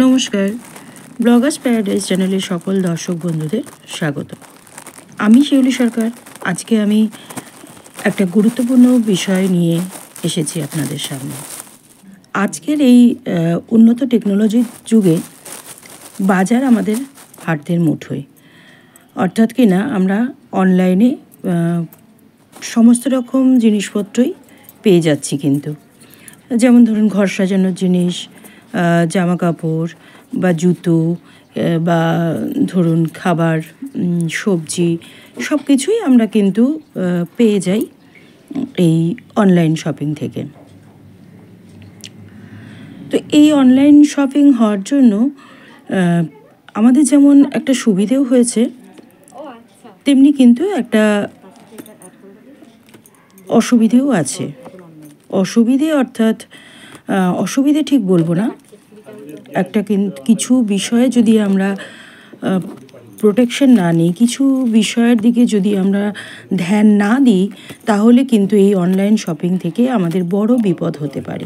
নমস্কার, Bloggers paradise চ্যানেলের সকল দর্শক বন্ধুদের স্বাগত। আমি শিউলি সরকার। আজকে আমি একটা গুরুত্বপূর্ণ বিষয় নিয়ে এসেছি আপনাদের সামনে। আজকের এই উন্নত টেকনোলজির যুগে বাজার আমাদের হাতের মুঠোয়, অর্থাৎ কিনা আমরা অনলাইনে সমস্ত রকম জিনিসপত্রই পেয়ে যাচ্ছি। কিন্তু যেমন ধরুন ঘর সাজানোর জিনিস, জামা কাপড় বা জুতো, বা ধরুন খাবার, সবজি, সব কিছুই আমরা কিন্তু পেয়ে যাই এই অনলাইন শপিং থেকে। তো এই অনলাইন শপিং হওয়ার জন্য আমাদের যেমন একটা সুবিধেও হয়েছে, তেমনি কিন্তু একটা অসুবিধেও আছে। অসুবিধে অর্থাৎ অসুবিধে ঠিক বলবো না, একটা কিছু বিষয়ে যদি আমরা প্রোটেকশন না নিই, কিছু বিষয়ের দিকে যদি আমরা ধ্যান না দিই, তাহলে কিন্তু এই অনলাইন শপিং থেকে আমাদের বড় বিপদ হতে পারে।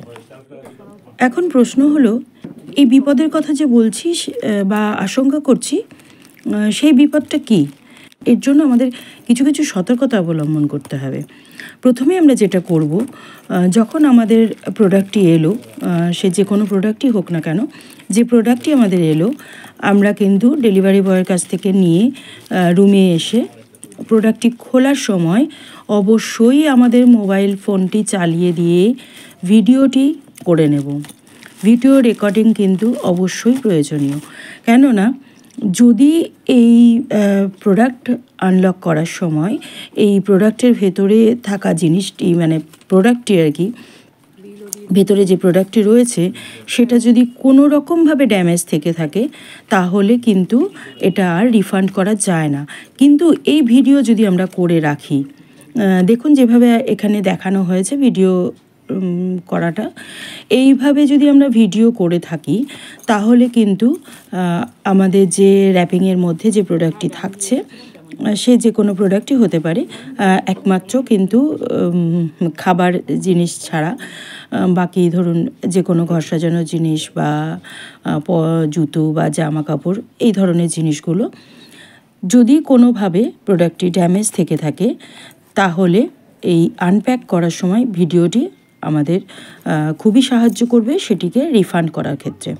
এখন প্রশ্ন হলো, এই বিপদের কথা যে বলছি বা আশঙ্কা করছি, সেই বিপদটা কী? এর জন্য আমাদের কিছু কিছু সতর্কতা অবলম্বন করতে হবে। প্রথমে আমরা যেটা করব, যখন আমাদের প্রোডাক্টটি এলো, সে যে কোনো প্রোডাক্টই হোক না কেন, যে প্রোডাক্টটি আমাদের এলো, আমরা কিন্তু ডেলিভারি বয়ের কাছ থেকে নিয়ে রুমে এসে প্রোডাক্টটি খোলার সময় অবশ্যই আমাদের মোবাইল ফোনটি চালিয়ে দিয়ে ভিডিওটি করে নেব। ভিডিও রেকর্ডিং কিন্তু অবশ্যই প্রয়োজনীয়। কেননা যদি এই প্রোডাক্ট আনলক করার সময় এই প্রোডাক্টের ভেতরে থাকা জিনিসটি, মানে প্রোডাক্টটি আর কি, ভেতরে যে প্রোডাক্টটি রয়েছে সেটা যদি কোনো রকমভাবে ড্যামেজ থেকে থাকে, তাহলে কিন্তু এটা আর রিফান্ড করা যায় না। কিন্তু এই ভিডিও যদি আমরা করে রাখি, দেখুন যেভাবে এখানে দেখানো হয়েছে ভিডিও করাটা, এইভাবে যদি আমরা ভিডিও করে থাকি, তাহলে কিন্তু আমাদের যে র্যাপিংয়ের মধ্যে যে প্রোডাক্টটি থাকছে, সে যে কোনো প্রোডাক্টই হতে পারে, একমাত্র কিন্তু খাবার জিনিস ছাড়া বাকি ধরুন যে কোনো ঘর সাজানোর জিনিস বা জুতো বা জামা কাপড়, এই ধরনের জিনিসগুলো যদি কোনোভাবে প্রোডাক্টটি ড্যামেজ থেকে থাকে, তাহলে এই আনপ্যাক করার সময় ভিডিওটি আমাদের খুবই সাহায্য করবে সেটিকে রিফান্ড করার ক্ষেত্রে।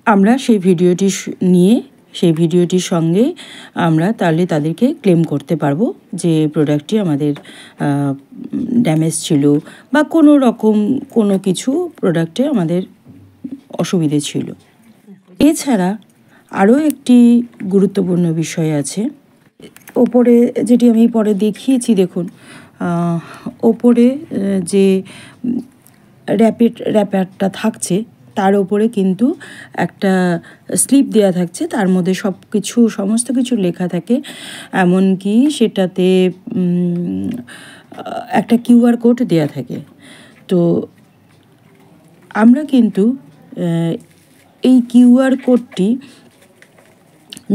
আমরা সেই ভিডিওটি নিয়ে সেই ভিডিওটির সঙ্গে আমরা তাহলে তাদেরকে ক্লেম করতে পারবো যে প্রোডাক্টটি আমাদের ড্যামেজ ছিল বা কোনো রকম কোনো কিছু প্রোডাক্টে আমাদের অসুবিধে ছিল। এছাড়া আরও একটি গুরুত্বপূর্ণ বিষয় আছে। ওপরে যেটি আমি পরে দেখিয়েছি, দেখুন ওপরে যে র্যাপারটা থাকছে, তার ওপরে কিন্তু একটা স্লিপ দেওয়া থাকছে, তার মধ্যে সমস্ত কিছু লেখা থাকে। এমনকি সেটাতে একটা কিউআর কোড দেওয়া থাকে। তো আমরা কিন্তু এই কিউআর কোডটি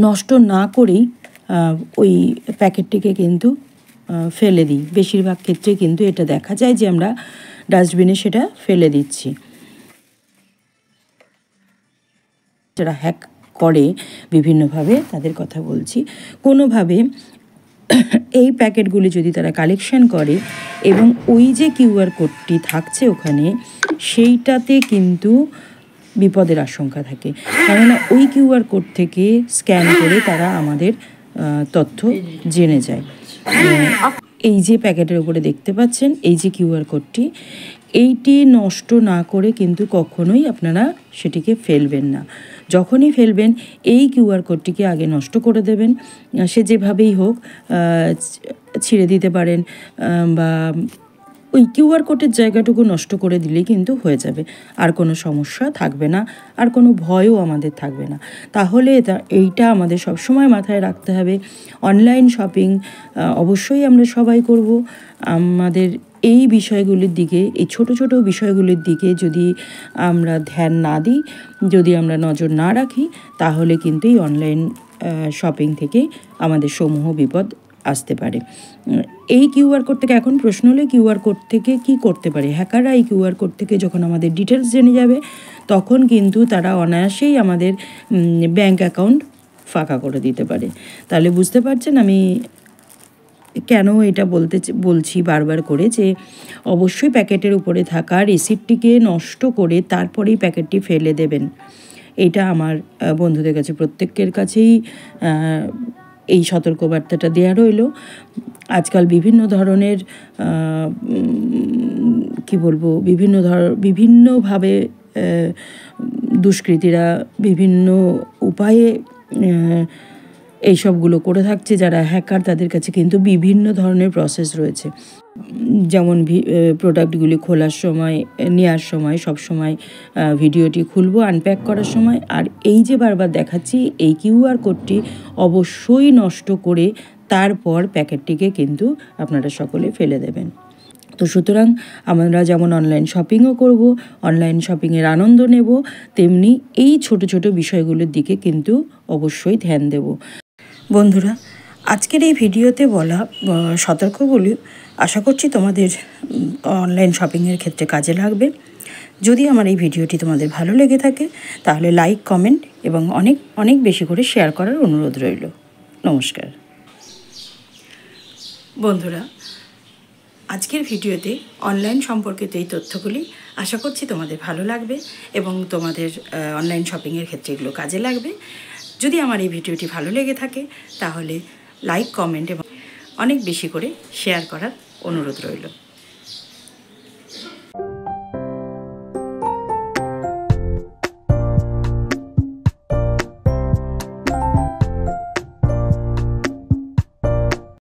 নষ্ট না করেই ওই প্যাকেটটিকে কিন্তু ফেলে দিই। বেশিরভাগ ক্ষেত্রে কিন্তু এটা দেখা যায় যে আমরা ডাস্টবিনে সেটা ফেলে দিচ্ছি। যারা হ্যাক করে বিভিন্নভাবে, তাদের কথা বলছি, কোনোভাবে এই প্যাকেটগুলি যদি তারা কালেকশন করে এবং ওই যে কিউআর কোডটি থাকছে ওখানে, সেইটাতে কিন্তু বিপদের আশঙ্কা থাকে। কেননা ওই কিউআর কোড থেকে স্ক্যান করে তারা আমাদের তথ্য জেনে যায়। এই যে প্যাকেটের উপরে দেখতে পাচ্ছেন এই যে কিউআর কোডটি, এইটি নষ্ট না করে কিন্তু কখনোই আপনারা সেটিকে ফেলবেন না। যখনই ফেলবেন এই কিউআর কোডটিকে আগে নষ্ট করে দেবেন। সে যেভাবেই হোক ছিঁড়ে দিতে পারেন, বা ওই কিউআর কোডের জায়গাটুকু নষ্ট করে দিলেই কিন্তু হয়ে যাবে। আর কোনো সমস্যা থাকবে না, আর কোনো ভয়ও আমাদের থাকবে না। তাহলে এইটা আমাদের সবসময় মাথায় রাখতে হবে। অনলাইন শপিং অবশ্যই আমরা সবাই করব। আমাদের এই বিষয়গুলির দিকে, এই ছোট ছোট বিষয়গুলির দিকে যদি আমরা ধ্যান না দিই, যদি আমরা নজর না রাখি, তাহলে কিন্তু এই অনলাইন শপিং থেকে আমাদের সমূহ বিপদ আসতে পারে। এই কিউআর কোড থেকে এখন প্রশ্ন হলে কিউআর কোড থেকে কি করতে পারে? হ্যাকাররা এই কিউআর কোড থেকে যখন আমাদের ডিটেলস জেনে যাবে তখন কিন্তু তারা অনায়াসেই আমাদের ব্যাঙ্ক অ্যাকাউন্ট ফাঁকা করে দিতে পারে। তাহলে বুঝতে পারছেন আমি কেন এটা বলছি বারবার করে যে অবশ্যই প্যাকেটের উপরে থাকা রিসিপ্টটিকে নষ্ট করে তারপরেই প্যাকেটটি ফেলে দেবেন। এটা আমার বন্ধুদের কাছে প্রত্যেকের কাছেই এই সতর্কবার্তাটা দেওয়া রইল। আজকাল বিভিন্ন ধরনের কি বলবো বিভিন্নভাবে দুষ্কৃতীরা বিভিন্ন উপায়ে এইসবগুলো করে থাকছে। যারা হ্যাকার তাদের কাছে কিন্তু বিভিন্ন ধরনের প্রসেস রয়েছে, যেমন প্রোডাক্টগুলি খোলার সময়, নেওয়ার সময় সবসময় ভিডিওটি খুলবো আনপ্যাক করার সময়। আর এই যে বারবার দেখাচ্ছি এই কিউআর কোডটি অবশ্যই নষ্ট করে তারপর প্যাকেটটিকে কিন্তু আপনারা সকলে ফেলে দেবেন। তো সুতরাং আমরা যেমন অনলাইন শপিংও করব, অনলাইন শপিংয়ের আনন্দ নেব, তেমনি এই ছোট ছোট বিষয়গুলোর দিকে কিন্তু অবশ্যই ধ্যান দেব। বন্ধুরা, আজকের এই ভিডিওতে বলা সতর্কগুলি আশা করছি তোমাদের অনলাইন শপিংয়ের ক্ষেত্রে কাজে লাগবে। যদি আমার এই ভিডিওটি তোমাদের ভালো লেগে থাকে তাহলে লাইক, কমেন্ট এবং অনেক অনেক বেশি করে শেয়ার করার অনুরোধ রইল। নমস্কার বন্ধুরা, আজকের ভিডিওতে অনলাইন সম্পর্কিত এই তথ্যগুলি আশা করছি তোমাদের ভালো লাগবে এবং তোমাদের অনলাইন শপিংয়ের ক্ষেত্রে এগুলো কাজে লাগবে। যদি আমার এই ভিডিওটি ভালো লেগে থাকে তাহলে লাইক, কমেন্ট এবং অনেক বেশি করে শেয়ার করার অনুরোধ রইল।